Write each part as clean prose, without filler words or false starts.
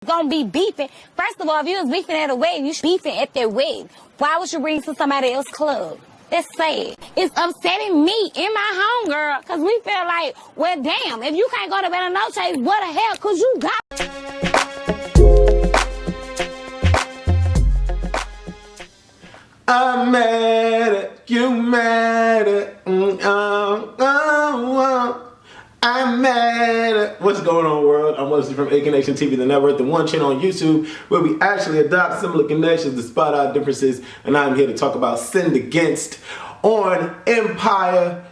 gonna be beefing. First of all, if you was beefing at a wedding, you should be beefing at their wedding. Why would you bring to somebody else's club? That's sad. It's upsetting me in my home, girl, because we feel like, well, damn, if you can't go to bed on no chase, what the hell could you got? I'm mad at you, mad at I'm mad at what's going on, world. I'm Wesley from AK Nation TV, the network, the one channel on YouTube where we actually adopt similar connections despite our differences, and I'm here to talk about Sinned Against on Empire,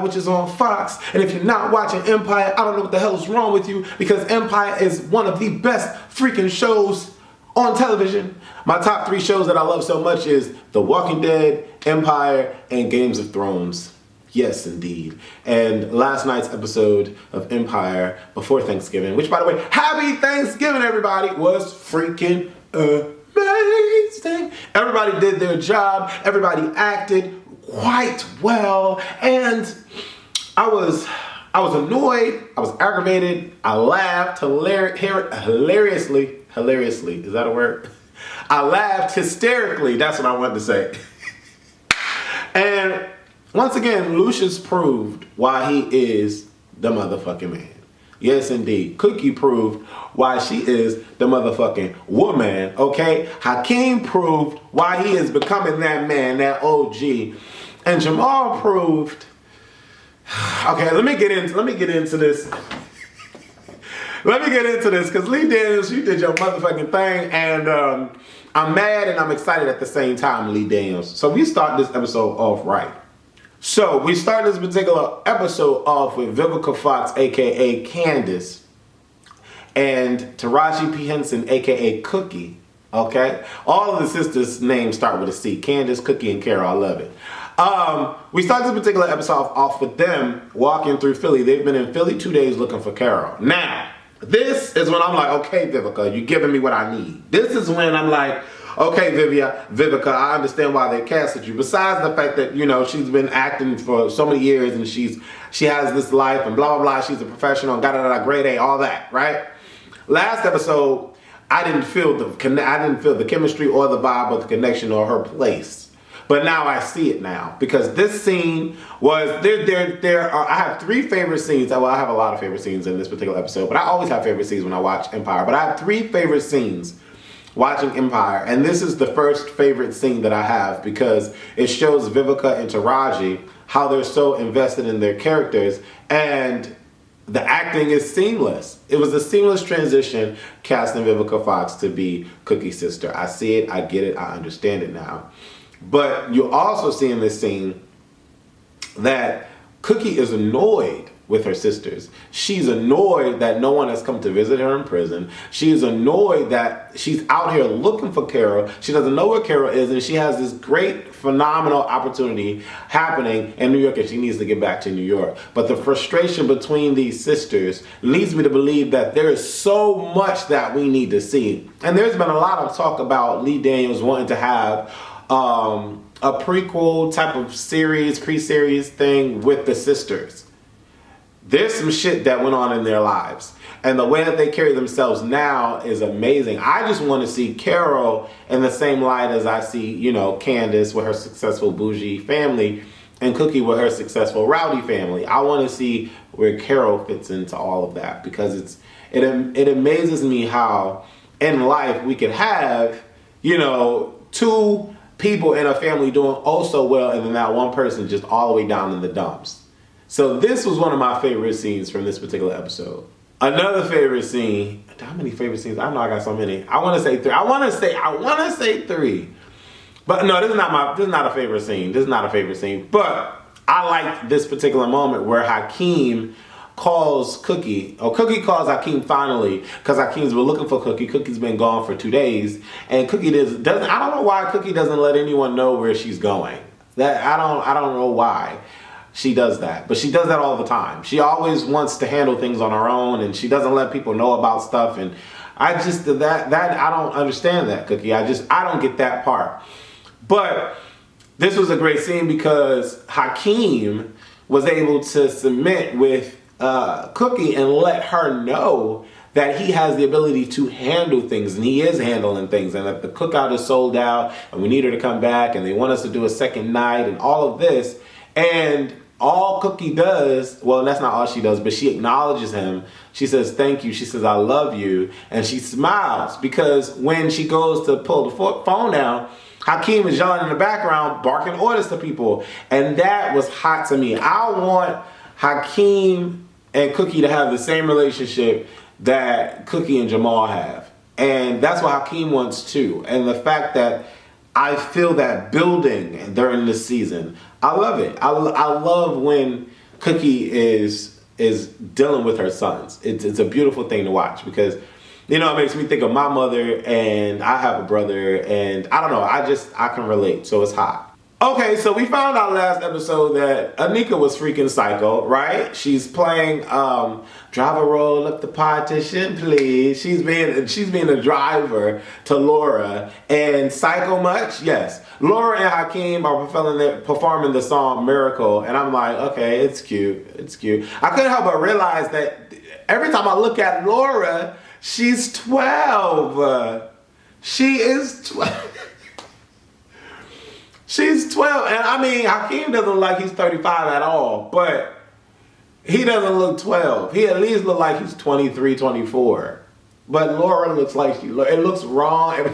which is on Fox. And if you're not watching Empire, I don't know what the hell is wrong with you, because Empire is one of the best freaking shows on television. My top 3 shows that I love so much is The Walking Dead, Empire, and Games of Thrones. Yes, indeed. And last night's episode of Empire before Thanksgiving, which, by the way, happy Thanksgiving, everybody, was freaking amazing. Everybody did their job. Everybody acted quite well. And I was annoyed. I was aggravated. I laughed hilariously. Hilariously, is that a word? I laughed hysterically, that's what I wanted to say. And once again, Lucious proved why he is the motherfucking man. Yes, indeed. Cookie proved why she is the motherfucking woman, okay? Hakeem proved why he is becoming that man, that OG. And Jamal proved... Okay, let me get into this. Let me get into this, because Lyon Dynasty, you did your motherfucking thing, and I'm mad and I'm excited at the same time, Lyon Dynasty. So we start this episode off right. So we start this particular episode off with Vivica Fox, aka Candice, and Taraji P. Henson, aka Cookie. Okay? All of the sisters' names start with a C. Candice, Cookie, and Carol. I love it. We start this particular episode off with them walking through Philly. They've been in Philly 2 days looking for Carol. Now, this is when I'm like, okay, Vivica, you're giving me what I need. This is when I'm like, okay, Vivica, I understand why they casted you. Besides the fact that, you know, she's been acting for so many years and she has this life and blah, blah, blah. She's a professional, grade A, all that, right? Last episode, I didn't feel the chemistry or the vibe or the connection or her place. But now I see it now, because this scene was, I have 3 favorite scenes. Well, I have a lot of favorite scenes in this particular episode, but I always have favorite scenes when I watch Empire. But I have 3 favorite scenes watching Empire, and this is the first favorite scene that I have, because it shows Vivica and Taraji, how they're so invested in their characters, and the acting is seamless. It was a seamless transition casting Vivica Fox to be Cookie's sister. I see it, I get it, I understand it now. But you also see in this scene that Cookie is annoyed with her sisters. She's annoyed that no one has come to visit her in prison. She's annoyed that she's out here looking for Carol. She doesn't know where Carol is, and she has this great, phenomenal opportunity happening in New York, and she needs to get back to New York. But the frustration between these sisters leads me to believe that there is so much that we need to see. And there's been a lot of talk about Lee Daniels wanting to have a prequel type of series, pre-series thing with the sisters. There's some shit that went on in their lives, and the way that they carry themselves now is amazing. I just want to see Carol in the same light as I see, you know, Candice with her successful bougie family and Cookie with her successful rowdy family. I want to see where Carol fits into all of that, because it amazes me how in life we could have, you know, 2 people in a family doing oh so well, and then that one person just all the way down in the dumps. So this was one of my favorite scenes from this particular episode. Another favorite scene. How many favorite scenes? I know I got so many. I want to say 3. I want to say 3. But no, this is not a favorite scene. This is not a favorite scene. But I like this particular moment where Hakeem calls Cookie, or Cookie calls Hakeem finally, because Hakeem's been looking for Cookie. Cookie's been gone for 2 days, and Cookie doesn't. I don't know why Cookie doesn't let anyone know where she's going. I don't know why she does that, but she does that all the time. She always wants to handle things on her own, and she doesn't let people know about stuff. And I just that I don't understand that, Cookie. I don't get that part. But this was a great scene because Hakeem was able to submit with Cookie and let her know that he has the ability to handle things, and he is handling things, and that the cookout is sold out, and we need her to come back, and they want us to do a second night, and all of this. And all Cookie does, well, that's not all she does, but she acknowledges him. She says, thank you. She says, I love you. And she smiles, because when she goes to pull the phone down, Hakeem is yelling in the background, barking orders to people. And that was hot to me. I want Hakeem and Cookie to have the same relationship that Cookie and Jamal have. And that's what Hakeem wants too. And the fact that I feel that building during this season, I love it. I love when Cookie is dealing with her sons. It's a beautiful thing to watch, because it makes me think of my mother, and I have a brother, and I don't know, I can relate, so it's hot. Okay, so we found out last episode that Anika was freaking psycho, right? She's playing drive a roll up the partition, please. She's being a driver to Laura. And psycho much? Yes. Laura and Hakeem are performing the song Miracle, and I'm like, okay, it's cute. It's cute. I couldn't help but realize that every time I look at Laura, she's 12. She is 12. She's 12, and I mean, Hakeem doesn't look like he's 35 at all, but he doesn't look 12. He at least looks like he's 23, 24. But Laura looks like it looks wrong.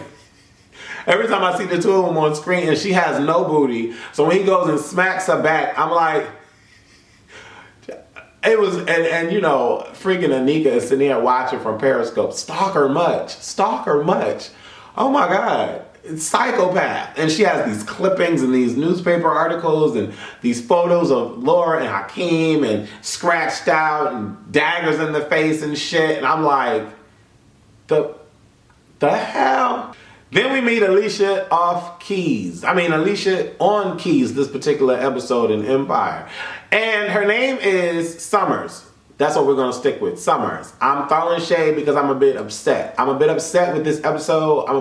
Every time I see the two of them on screen, and she has no booty, so when he goes and smacks her back, I'm like, it was, and freaking Anika is sitting there watching from Periscope. Stalk her much. Oh my God. Psychopath. And she has these clippings and these newspaper articles and these photos of Laura and Hakeem and scratched out and daggers in the face and shit. And I'm like, the hell? Then we meet Alicia Alicia on Keys this particular episode in Empire. And her name is Summers. That's what we're going to stick with. Summers. I'm throwing shade because I'm a bit upset. I'm a bit upset with this episode. I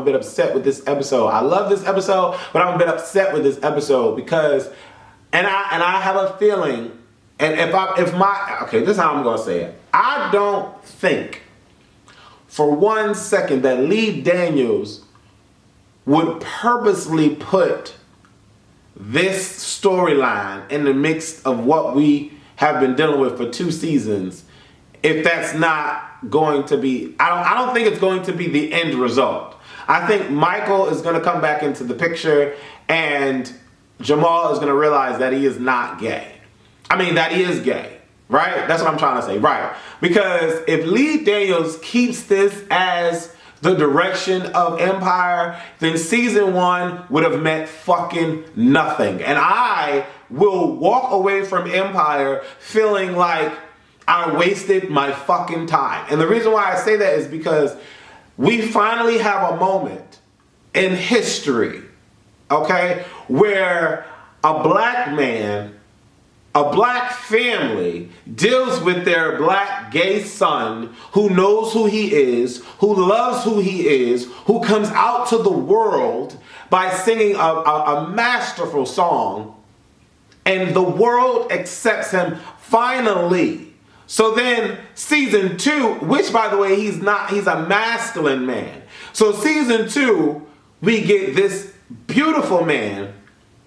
love this episode, but I'm a bit upset with this episode because, and I have a feeling, and this is how I'm going to say it. I don't think for 1 second that Lee Daniels would purposely put this storyline in the mix of what we have been dealing with for 2 seasons, if that's not going to be, I don't think it's going to be the end result. I think Michael is going to come back into the picture, and Jamal is going to realize that he is not gay. That he is gay, right? That's what I'm trying to say, right? Because if Lee Daniels keeps this as the direction of Empire, then season 1 would have meant fucking nothing. And I will walk away from Empire feeling like I wasted my fucking time. And the reason why I say that is because we finally have a moment in history, okay, where a black man, a black family deals with their black gay son who knows who he is, who loves who he is, who comes out to the world by singing a masterful song, and the world accepts him finally. So then season 2, which by the way, he's a masculine man. So season 2, we get this beautiful man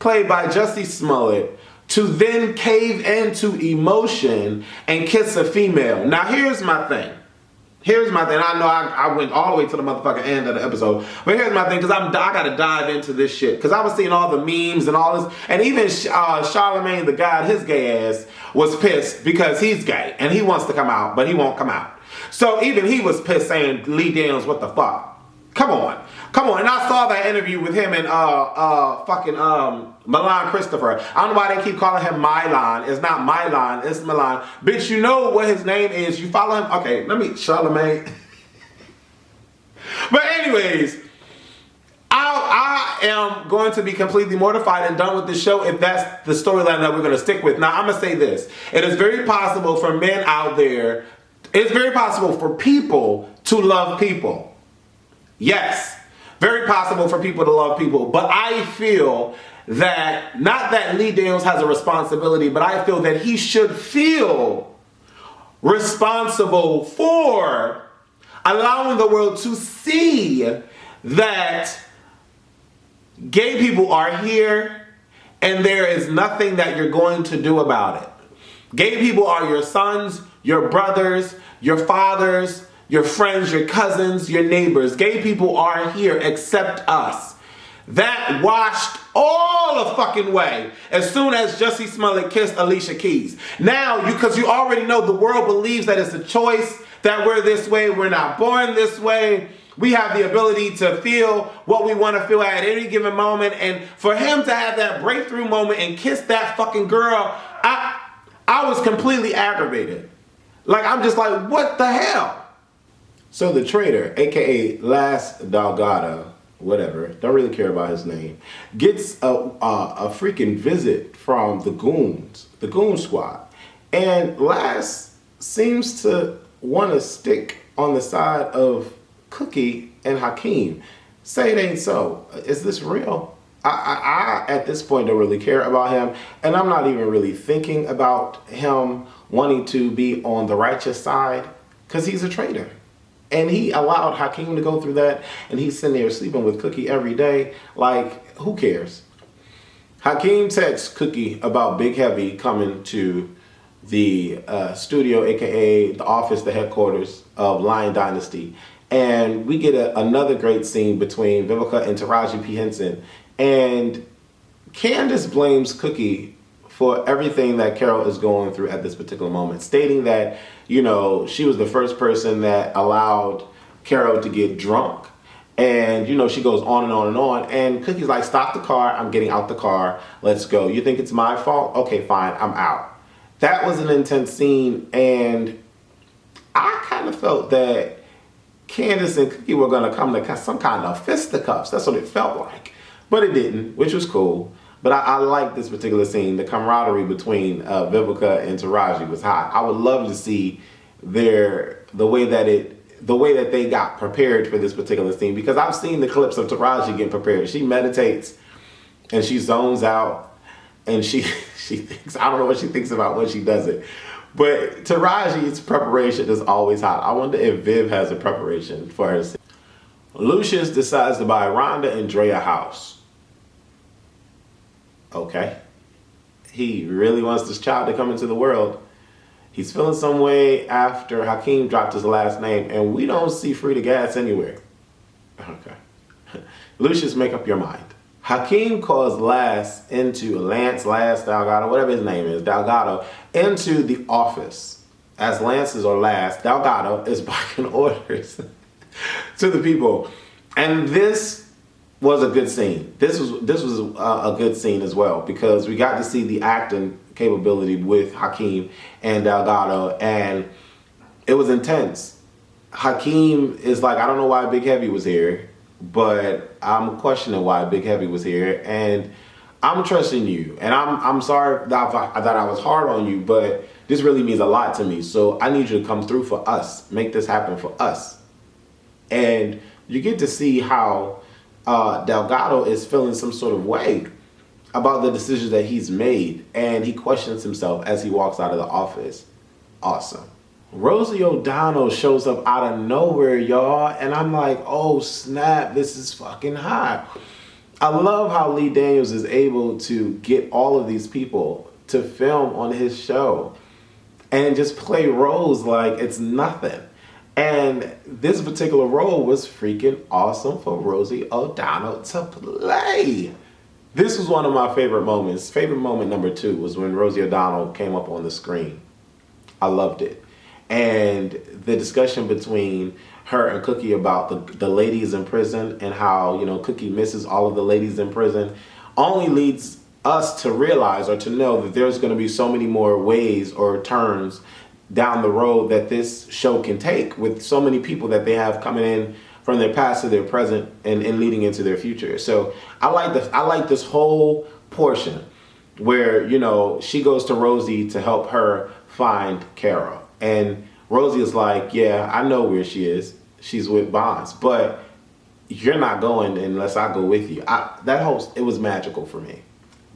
played by Jussie Smollett to then cave into emotion and kiss a female. Now here's my thing. I know I went all the way to the motherfucking end of the episode. But here's my thing, because I got to dive into this shit. Because I was seeing all the memes and all this. And even Charlamagne the God, his gay ass, was pissed because he's gay. And he wants to come out, but he won't come out. So even he was pissed saying, Lee Daniels, what the fuck? Come on. And I saw that interview with him and Milan Christopher. I don't know why they keep calling him Milan. It's not Milan, it's Milan. Bitch, you know what his name is. You follow him? Okay, let me, Charlamagne. But anyways, I am going to be completely mortified and done with the show if that's the storyline that we're going to stick with. Now, I'm going to say this. It is very possible for men out there, it's very possible for people to love people. Yes, very possible for people to love people, but I feel that, not that Lee Daniels has a responsibility, but I feel that he should feel responsible for allowing the world to see that gay people are here and there is nothing that you're going to do about it. Gay people are your sons, your brothers, your fathers, your friends, your cousins, your neighbors. Gay people are here, accept us. That washed all the fucking way as soon as Jussie Smollett kissed Alicia Keys. Now, because you already know the world believes that it's a choice, that we're this way, we're not born this way. We have the ability to feel what we want to feel at any given moment. And for him to have that breakthrough moment and kiss that fucking girl, I was completely aggravated. Like, I'm just like, what the hell? So the traitor, aka Last Delgado, whatever, don't really care about his name, gets a freaking visit from the goons, the goon squad. And Last seems to want to stick on the side of Cookie and Hakeem. Say it ain't so. Is this real? I at this point don't really care about him, and I'm not even really thinking about him wanting to be on the righteous side because he's a traitor. And he allowed Hakeem to go through that, and he's sitting there sleeping with Cookie every day. Like, who cares? Hakeem texts Cookie about Big Heavy coming to the studio, aka the office, the headquarters of Lyon Dynasty. And we get another great scene between Vivica and Taraji P. Henson. And Candice blames Cookie for everything that Carol is going through at this particular moment, stating that, you know, she was the first person that allowed Carol to get drunk. And, you know, she goes on and on and on. And Cookie's like, stop the car. I'm getting out the car. Let's go. You think it's my fault? Okay, fine. I'm out. That was an intense scene. And I kind of felt that Candice and Cookie were going to come to some kind of fisticuffs. That's what it felt like. But it didn't, which was cool. But I like this particular scene. The camaraderie between Vivica and Taraji was hot. I would love to see the way that they got prepared for this particular scene, because I've seen the clips of Taraji getting prepared. She meditates and she zones out and she thinks, I don't know what she thinks about when she does it. But Taraji's preparation is always hot. I wonder if Viv has a preparation for her scene. Lucious decides to buy Rhonda and Dre a house. Okay. He really wants this child to come into the world. He's feeling some way after Hakeem dropped his last name, and we don't see Freda Gatz anywhere. Okay. Lucious, make up your mind. Hakeem calls Lance Delgado, whatever his name is, Delgado, into the office. As Lance's or Last, Delgado is barking orders to the people. And this was a good scene. This was a good scene as well, because we got to see the acting capability with Hakeem and Delgado, and it was intense. Hakeem is like, I don't know why Big Heavy was here, but I'm questioning why Big Heavy was here, and I'm trusting you, and I'm sorry that I was hard on you, but this really means a lot to me, so I need you to come through for us, make this happen for us. And you get to see how Delgado is feeling some sort of way about the decisions that he's made, and he questions himself as he walks out of the office. Awesome. Rosie O'Donnell shows up out of nowhere, y'all, and I'm like, oh snap, this is fucking hot. I love how Lee Daniels is able to get all of these people to film on his show and just play roles like it's nothing. And this particular role was freaking awesome for Rosie O'Donnell to play. This was one of my favorite moments. Favorite moment number 2 was when Rosie O'Donnell came up on the screen. I loved it. And the discussion between her and Cookie about the ladies in prison and how, you know, Cookie misses all of the ladies in prison only leads us to realize or to know that there's going to be so many more ways or turns down the road that this show can take, with so many people that they have coming in from their past to their present and leading into their future. So I like this whole portion where, you know, she goes to Rosie to help her find Carol. And Rosie is like, yeah, I know where she is. She's with Bonds, but you're not going unless I go with you. It was magical for me.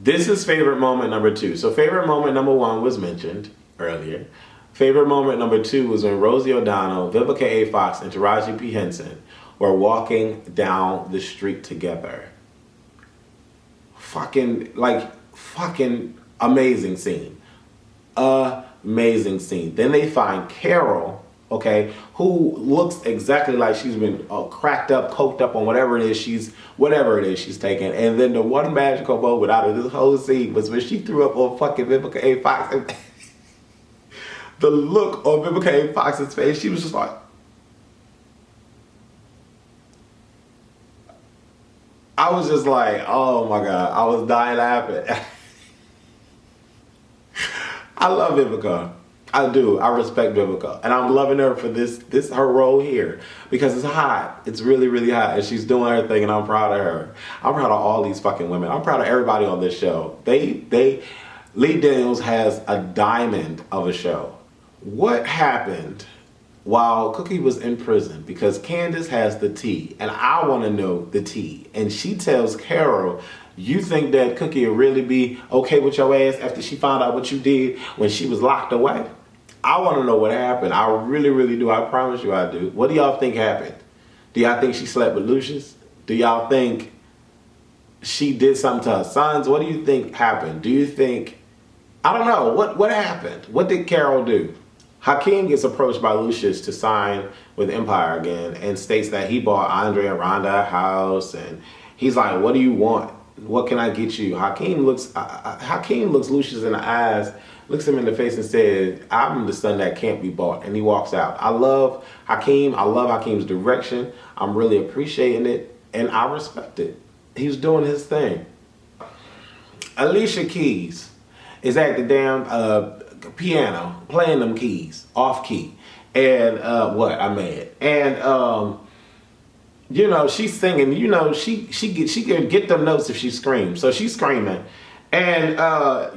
This is favorite moment number 2. So favorite moment number 1 was mentioned earlier. Favorite moment number 2 was when Rosie O'Donnell, Vivica A. Fox, and Taraji P. Henson were walking down the street together. Fucking amazing scene. Amazing scene. Then they find Carol, okay, who looks exactly like she's been cracked up, coked up on whatever it is she's taking. And then the one magical moment out of this whole scene was when she threw up on fucking Vivica A. Fox. And the look on Vivica A. Fox's face, she was just like, I was just like, oh my God, I was dying laughing. I love Vivica. I do. I respect Vivica. And I'm loving her for this her role here. Because it's hot. It's really, really hot. And she's doing her thing and I'm proud of her. I'm proud of all these fucking women. I'm proud of everybody on this show. Lee Daniels has a diamond of a show. What happened while Cookie was in prison? Because Candice has the tea. And I want to know the tea. And she tells Carol, you think that Cookie will really be okay with your ass after she found out what you did when she was locked away? I want to know what happened. I really, really do. I promise you I do. What do y'all think happened? Do y'all think she slept with Lucious? Do y'all think she did something to her sons? What do you think happened? Do you think, I don't know, what happened? What did Carol do? Hakeem gets approached by Lucious to sign with Empire again and states that he bought Andre and Rhonda a house, and he's like, what do you want? What can I get you? Hakeem looks Lucious in the eyes, looks him in the face and says, I'm the son that can't be bought, and he walks out. I love Hakeem. I love Hakeem's direction. I'm really appreciating it, and I respect it. He's doing his thing. Alicia Keys is at the damn piano playing them keys off key, and you know, she's singing, you know, she can get them notes if she screams. So she's screaming. And,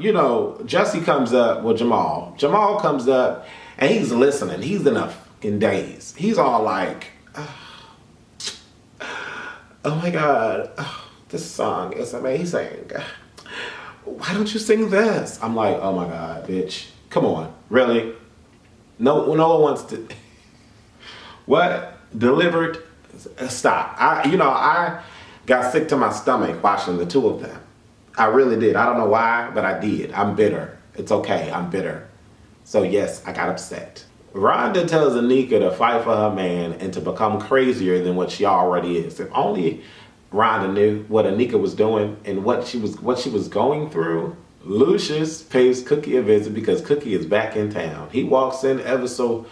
you know, Jesse comes up, well, Jamal comes up and he's listening. He's in a fucking daze. He's all like, oh my God, this song is amazing. Why don't you sing this? I'm like, oh my God, bitch. Come on. Really? No one wants to. What? Delivered? Stop. I got sick to my stomach watching the two of them. I really did. I don't know why, but I did. I'm bitter. It's okay. I'm bitter. So yes, I got upset. Rhonda tells Anika to fight for her man and to become crazier than what she already is. If only Rhonda knew what Anika was doing and what she was going through. Lucious pays Cookie a visit because Cookie is back in town. He walks in ever so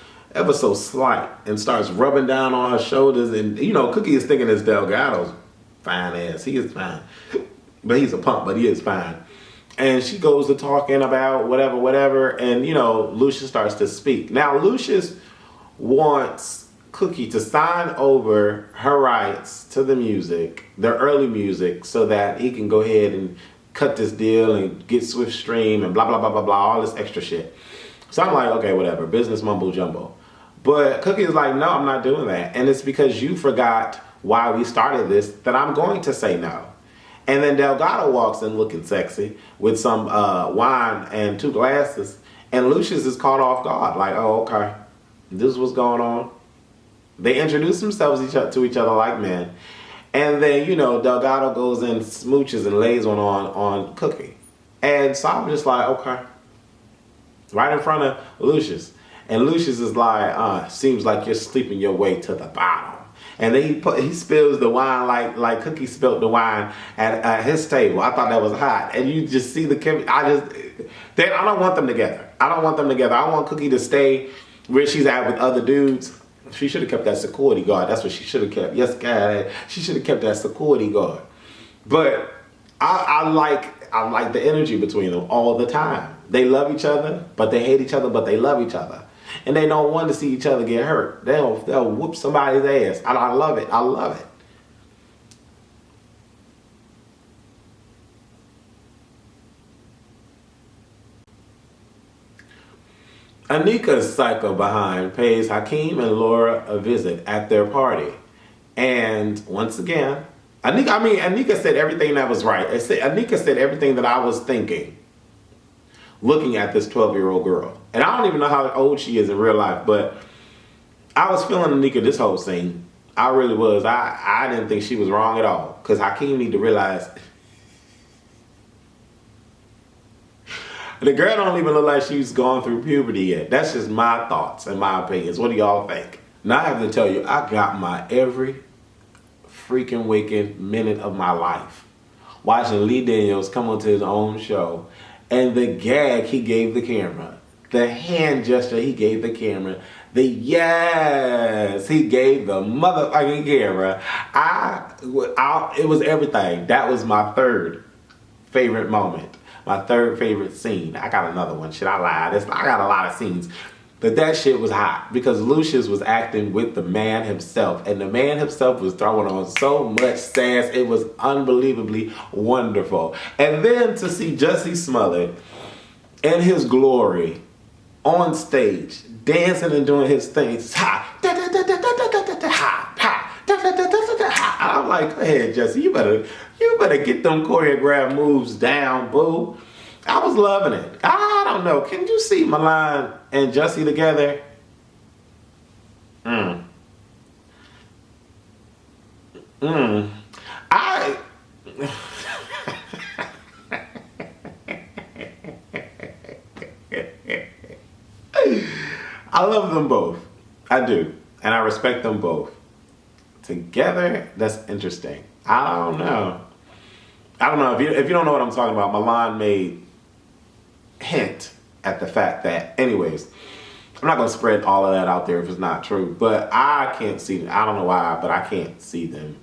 slight and starts rubbing down on her shoulders, and you know, Cookie is thinking it's Delgado's fine ass. He is fine. But he's a punk, but he is fine. And she goes to talking about whatever, and you know, Lucious starts to speak. Now Lucious wants Cookie to sign over her rights to the music, the early music, so that he can go ahead and cut this deal and get Swift Stream and blah blah blah blah blah, all this extra shit. So I'm like, okay, whatever, business mumbo jumbo. But Cookie is like, no, I'm not doing that. And it's because you forgot why we started this that I'm going to say no. And then Delgado walks in looking sexy with some wine and 2 glasses. And Lucious is caught off guard. Like, oh, okay, this is what's going on. They introduce themselves to each other like men. And then, you know, Delgado goes and smooches and lays one on Cookie. And so I'm just like, okay. Right in front of Lucious. And Lucious is like, seems like you're sleeping your way to the bottom. And then he spills the wine like Cookie spilled the wine at his table. I thought that was hot. And you just see the chemistry. I don't want them together. I don't want them together. I want Cookie to stay where she's at with other dudes. She should have kept that security guard. That's what she should have kept. Yes, God, she should have kept that security guard. But I like the energy between them all the time. They love each other, but they hate each other, but they love each other. And they don't want to see each other get hurt. They'll whoop somebody's ass. And I love it. I love it. Anika's psycho behind pays Hakeem and Laura a visit at their party. And once again, Anika said everything that was right. Anika said everything that I was thinking looking at this 12-year-old girl. And I don't even know how old she is in real life, but I was feeling Anika this whole scene. I really was. I didn't think she was wrong at all. Because Hakeem need to realize the girl don't even look like she's gone through puberty yet. That's just my thoughts and my opinions. What do y'all think? Now I have to tell you, I got my every freaking waking minute of my life watching Lee Daniels come onto his own show, and the gag he gave the camera, the hand gesture he gave the camera, the yes he gave the motherfucking camera. It was everything. That was my third favorite moment. My third favorite scene. I got another one. Should I lie? I got a lot of scenes. But that shit was hot because Lucious was acting with the man himself. And the man himself was throwing on so much sass. It was unbelievably wonderful. And then to see Jussie Smollett in his glory on stage, dancing and doing his things. I'm like, go ahead, Jussie. You better get them choreographed moves down, boo. I was loving it. I don't know. Can you see Milan and Jussie together? I love them both. I do. And I respect them both. Together, that's interesting. I don't know. If you don't know what I'm talking about, Milan made hint at the fact that, anyways, I'm not going to spread all of that out there if it's not true, but I can't see them. I don't know why, but I can't see them.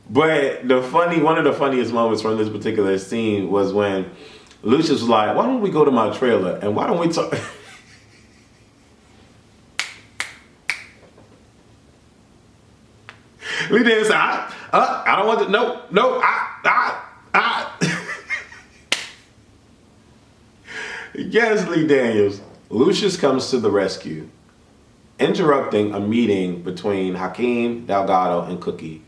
But one of the funniest moments from this particular scene was when Lucious was like, why don't we go to my trailer and why don't we talk? Lee Daniels said, I don't want to, no, Yes, Lee Daniels. Lucious comes to the rescue, interrupting a meeting between Hakeem, Delgado, and Cookie.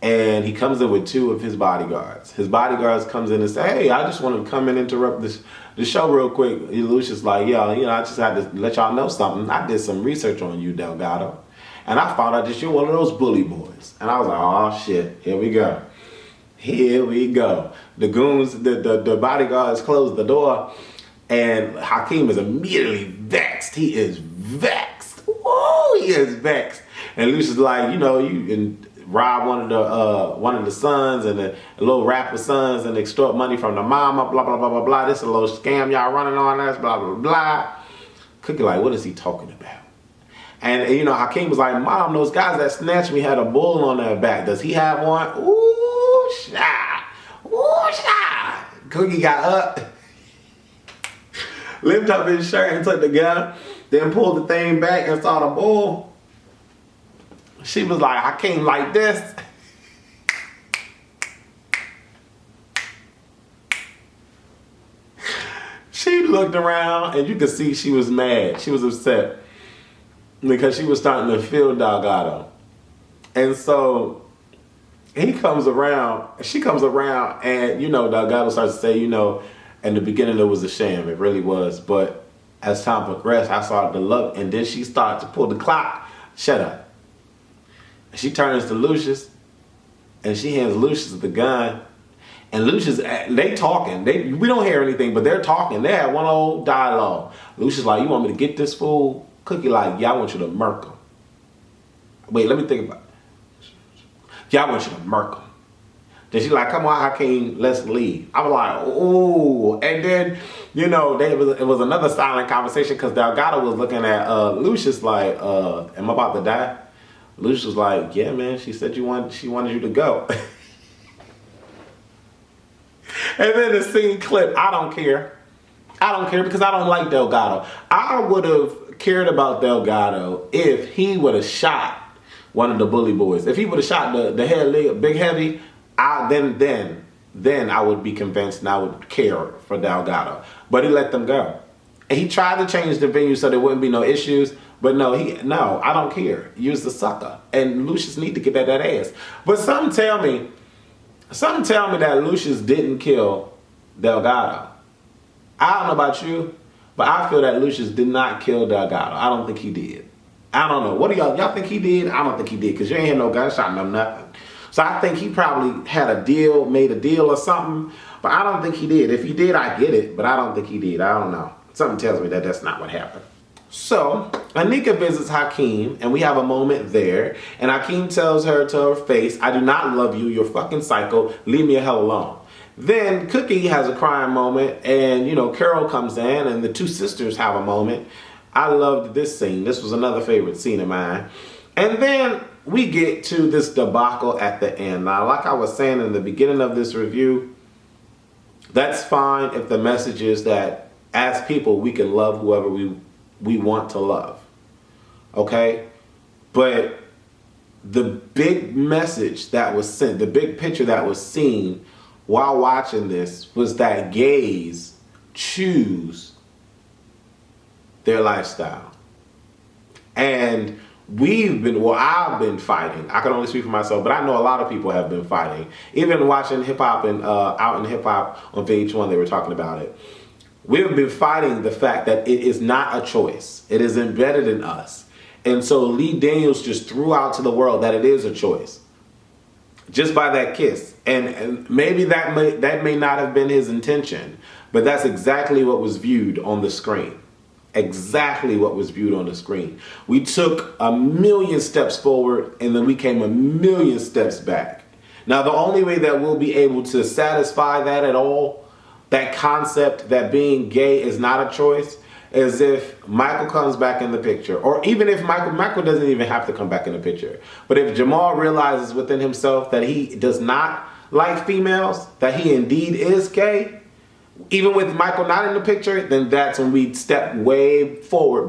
And he comes in with two of his bodyguards. His bodyguards comes in and say, hey, I just want to come and interrupt the show real quick. Lucious like, yeah, I just had to let y'all know something. I did some research on you, Delgado. And I found out that you're one of those bully boys. And I was like, oh shit, here we go. Here we go. The goons, the bodyguards closed the door. And Hakeem is immediately vexed. He is vexed. Whoa, he is vexed. And Lucious is like, you can rob one of the sons and the little rapper sons and extort money from the mama, blah, blah, blah, blah, blah. This is a little scam y'all running on us, blah, blah, blah. Cookie like, what is he talking about? And, Hakeem was like, Mom, those guys that snatched me had a bull on their back. Does he have one? Ooh, shy. Ooh, shy. Cookie got up, lifted up his shirt and took the gun, then pulled the thing back and saw the bull. She was like, Hakeem like this. She looked around and you could see she was mad. She was upset because she was starting to feel Delgado. And so she comes around and, Delgado starts to say, in the beginning it was a sham. It really was. But as time progressed, I started to love it. And then she started to pull the clock. Shut up. She turns to Lucious and she hands Lucious the gun. And Lucious, they talking. We don't hear anything, but they're talking. They had one old dialogue. Lucious like, you want me to get this fool? Cookie like, yeah, I want you to murk him. Wait, let me think about it. Yeah, I want you to murk him. Then she like, come on, Hakeem, let's leave. I was like, ooh. And then, it was another silent conversation because Delgado was looking at Lucious like, am I about to die? Lucious was like, yeah, man, she said she wanted you to go. And then the scene clip, I don't care. I don't care because I don't like Delgado. I would have cared about Delgado if he would have shot one of the bully boys. If he would have shot the head leg, Big Heavy, then I would be convinced and I would care for Delgado. But he let them go. And he tried to change the venue so there wouldn't be no issues. But no, I don't care. Use the sucker. And Lucious need to get that ass. But something tell me that Lucious didn't kill Delgado. I don't know about you, But I feel that Lucious did not kill Delgado. I don't think he did. I don't know. What do y'all think he did? I don't think he did, because you ain't hear no gunshot, no nothing. So I think he probably had a deal, made a deal or something, but I don't think he did. If he did, I get it, but I don't think he did. I don't know. Something tells me that that's not what happened. So Anika visits Hakeem, and we have a moment there, and Hakeem tells her to her face, I do not love you, you're fucking psycho, leave me the hell alone. Then Cookie has a crying moment, and you know, Carol comes in, and the two sisters have a moment. I loved this scene. This was another favorite scene of mine. And then we get to this debacle at the end. Now, like I was saying in the beginning of this review, that's fine if the message is that as people, we can love whoever we want to love. Okay? But the big message that was sent, the big picture that was seen while watching this was that gays choose their lifestyle. And I've been fighting. I can only speak for myself, but I know a lot of people have been fighting. Even watching hip hop and Out in Hip Hop on VH1, they were talking about it. We have been fighting the fact that it is not a choice. It is embedded in us. And so Lee Daniels just threw out to the world that it is a choice. Just by that kiss. And maybe that may not have been his intention, but that's exactly what was viewed on the screen. Exactly what was viewed on the screen. We took 1,000,000 steps forward, and then we came 1,000,000 steps back. Now, the only way that we'll be able to satisfy that at all, that concept that being gay is not a choice, is if Michael comes back in the picture. Or even if Michael doesn't even have to come back in the picture. But if Jamal realizes within himself that he does not like females, that he indeed is gay, even with Michael not in the picture, then that's when we step way forward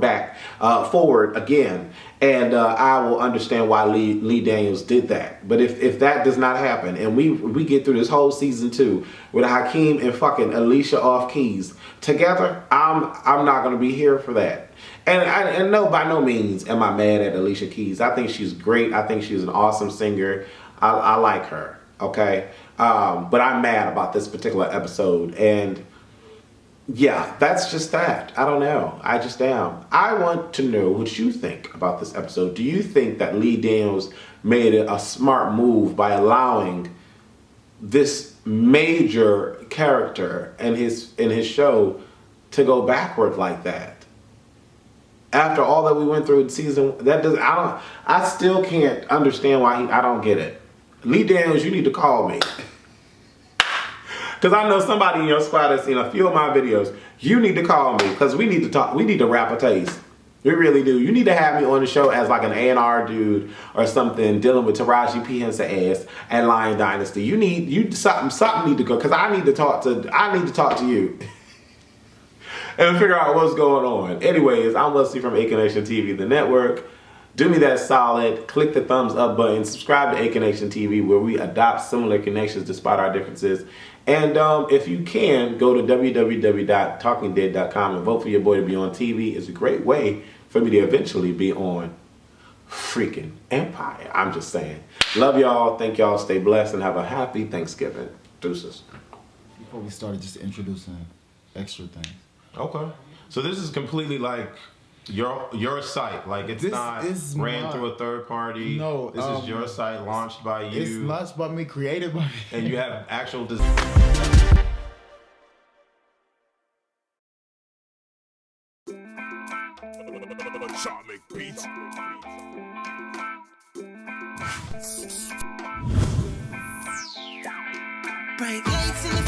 again. And I will understand why Lee Daniels did that. But if that does not happen, and we get through this whole season 2 with Hakeem and fucking Alicia off keys together, I'm not going to be here for that. And no, by no means am I mad at Alicia Keys. I think she's great. I think she's an awesome singer. I like her. Okay. But I'm mad about this particular episode, and yeah, that's just that. I don't know. I just am. I want to know what you think about this episode. Do you think that Lee Daniels made a smart move by allowing this major character in his show to go backward like that? After all that we went through in season, I still can't understand why I don't get it. Lee Daniels, you need to call me. Because I know somebody in your squad has seen a few of my videos. You need to call me, because we need to talk. We need to rap a taste. We really do. You need to have me on the show as like an A&R dude or something, dealing with Taraji P. Henson ass and Lyon Dynasty. Something need to go, because I need to talk to you. And figure out what's going on. Anyways, I'm Leslie from A Connection TV, the network. Do me that solid, click the thumbs up button, subscribe to A Connection TV, where we adopt similar connections despite our differences. And if you can, go to www.talkingdead.com and vote for your boy to be on TV. It's a great way for me to eventually be on freaking Empire. I'm just saying. Love y'all. Thank y'all. Stay blessed and have a happy Thanksgiving. Deuces. Before we started, just introducing extra things. Okay. So this is completely like your site, like it's not ran through a third party. No, this is your site, launched by you. It's launched by me, created by me, and you have actual. Bright lights in the